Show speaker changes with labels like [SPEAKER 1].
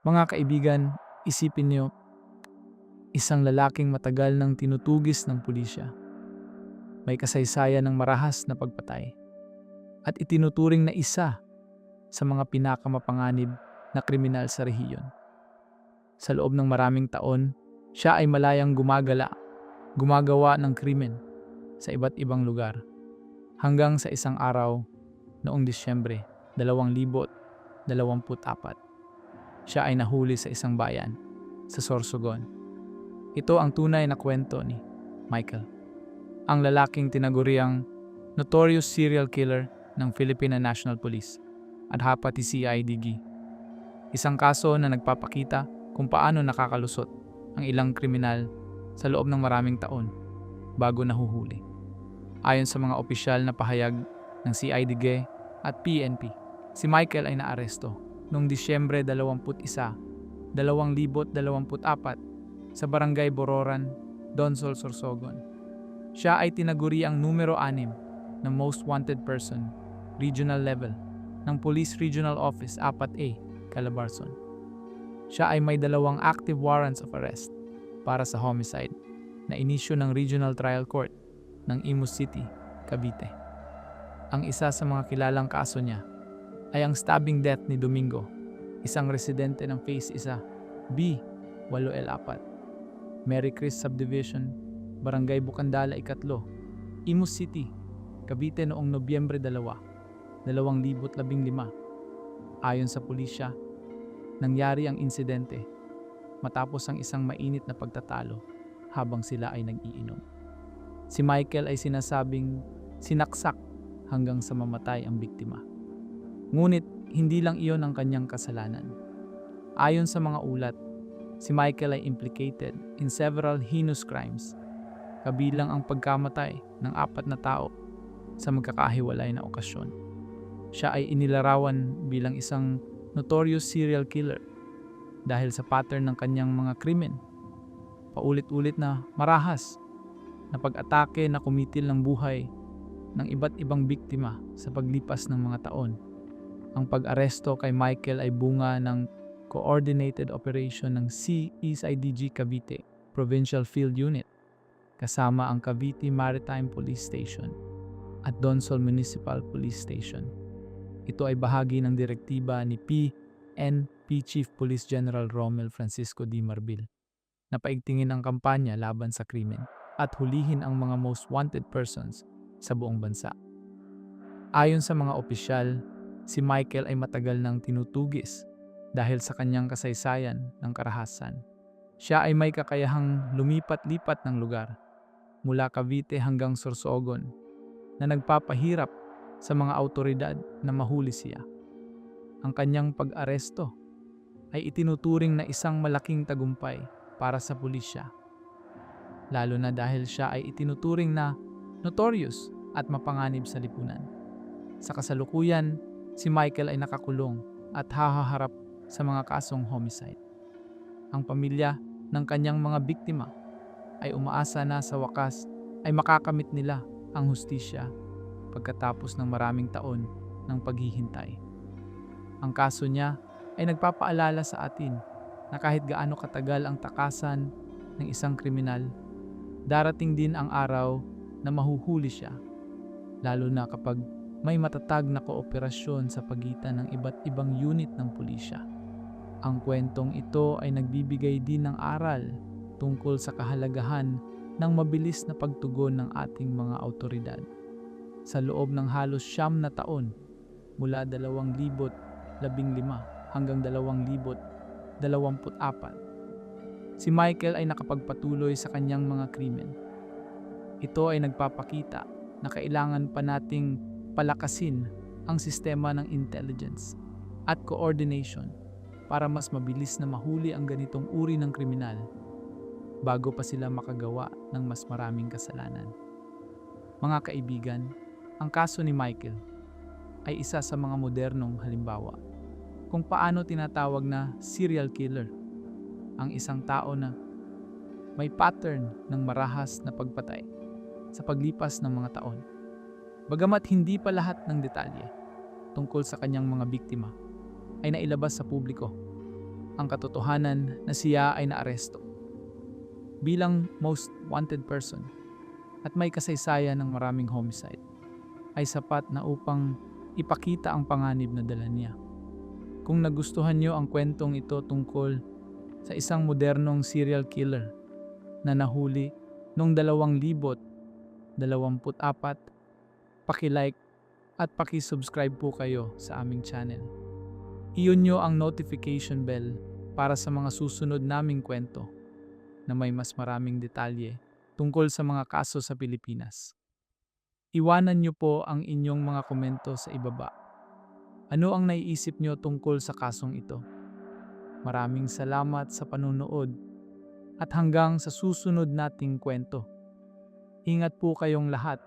[SPEAKER 1] Mga kaibigan, isipin niyo, isang lalaking matagal nang tinutugis ng pulisya. May kasaysayan ng marahas na pagpatay at itinuturing na isa sa mga pinakamapanganib na kriminal sa rehiyon. Sa loob ng maraming taon, siya ay malayang gumagawa ng krimen sa iba't ibang lugar hanggang sa isang araw noong Disyembre 2024. Siya ay nahuli sa isang bayan sa Sorsogon. Ito ang tunay na kwento ni Michael, ang lalaking tinaguriang notorious serial killer ng Philippine National Police at hapati CIDG. Isang kaso na nagpapakita kung paano nakakalusot ang ilang kriminal sa loob ng maraming taon bago nahuhuli. Ayon sa mga opisyal na pahayag ng CIDG at PNP, si Michael ay naaresto noong Disyembre 21, 2024 sa Barangay Bororan, Donsol, Sorsogon. Siya ay tinaguriang numero 6 na Most Wanted Person, regional level, ng Police Regional Office 4A, Calabarzon. Siya ay may 2 active warrants of arrest para sa homicide na inisyu ng Regional Trial Court ng Imus City, Cavite. Ang isa sa mga kilalang kaso niya ay ang stabbing death ni Domingo, isang residente ng Phase 1, B8L4, Mary Chris Subdivision, Barangay Bukandala, 3, Imus City, Cavite noong Nobyembre 2, 2015. Ayon sa pulisya, nangyari ang insidente matapos ang isang mainit na pagtatalo habang sila ay nag-iinom. Si Michael ay sinasabing sinaksak hanggang sa mamatay ang biktima. Ngunit hindi lang iyon ang kanyang kasalanan. Ayon sa mga ulat, si Michael ay implicated in several heinous crimes, kabilang ang pagkamatay ng 4 na tao sa magkakahiwalay na okasyon. Siya ay inilarawan bilang isang notorious serial killer dahil sa pattern ng kanyang mga krimen. Paulit-ulit na marahas na pag-atake na kumitil ng buhay ng iba't ibang biktima sa paglipas ng mga taon. Ang pag-aresto kay Michael ay bunga ng coordinated operation ng CIDG Cavite Provincial Field Unit kasama ang Cavite Maritime Police Station at Donsol Municipal Police Station. Ito ay bahagi ng direktiba ni PNP Chief Police General Romel Francisco D. Marbil na paigtingin ang kampanya laban sa krimen at hulihin ang mga most wanted persons sa buong bansa. Ayon sa mga opisyal, si Michael ay matagal nang tinutugis dahil sa kanyang kasaysayan ng karahasan. Siya ay may kakayahang lumipat-lipat ng lugar mula Cavite hanggang Sorsogon na nagpapahirap sa mga autoridad na mahuli siya. Ang kanyang pag-aresto ay itinuturing na isang malaking tagumpay para sa pulisya, lalo na dahil siya ay itinuturing na notorious at mapanganib sa lipunan. Sa kasalukuyan, si Michael ay nakakulong at hahaharap sa mga kasong homicide. Ang pamilya ng kanyang mga biktima ay umaasa na sa wakas ay makakamit nila ang hustisya pagkatapos ng maraming taon ng paghihintay. Ang kaso niya ay nagpapaalala sa atin na kahit gaano katagal ang takasan ng isang kriminal, darating din ang araw na mahuhuli siya, lalo na kapag may matatag na kooperasyon sa pagitan ng iba't ibang unit ng pulisya. Ang kwentong ito ay nagbibigay din ng aral tungkol sa kahalagahan ng mabilis na pagtugon ng ating mga autoridad. Sa loob ng halos 9 na taon, mula 2015 hanggang 2024, si Michael ay nakapagpatuloy sa kanyang mga krimen. Ito ay nagpapakita na kailangan pa nating palakasin ang sistema ng intelligence at coordination para mas mabilis na mahuli ang ganitong uri ng kriminal bago pa sila makagawa ng mas maraming kasalanan. Mga kaibigan, ang kaso ni Michael ay isa sa mga modernong halimbawa kung paano tinatawag na serial killer ang isang tao na may pattern ng marahas na pagpatay sa paglipas ng mga taon. Bagamat hindi pa lahat ng detalye tungkol sa kanyang mga biktima ay nailabas sa publiko, ang katotohanan na siya ay naaresto bilang most wanted person at may kasaysayan ng maraming homicide ay sapat na upang ipakita ang panganib na dala niya. Kung nagustuhan niyo ang kwentong ito tungkol sa isang modernong serial killer na nahuli noong 2024, paki-like at paki-subscribe po kayo sa aming channel. I-on nyo ang notification bell para sa mga susunod naming kwento na may mas maraming detalye tungkol sa mga kaso sa Pilipinas. Iwanan nyo po ang inyong mga komento sa ibaba. Ano ang naiisip nyo tungkol sa kasong ito? Maraming salamat sa panunood at hanggang sa susunod nating kwento. Ingat po kayong lahat.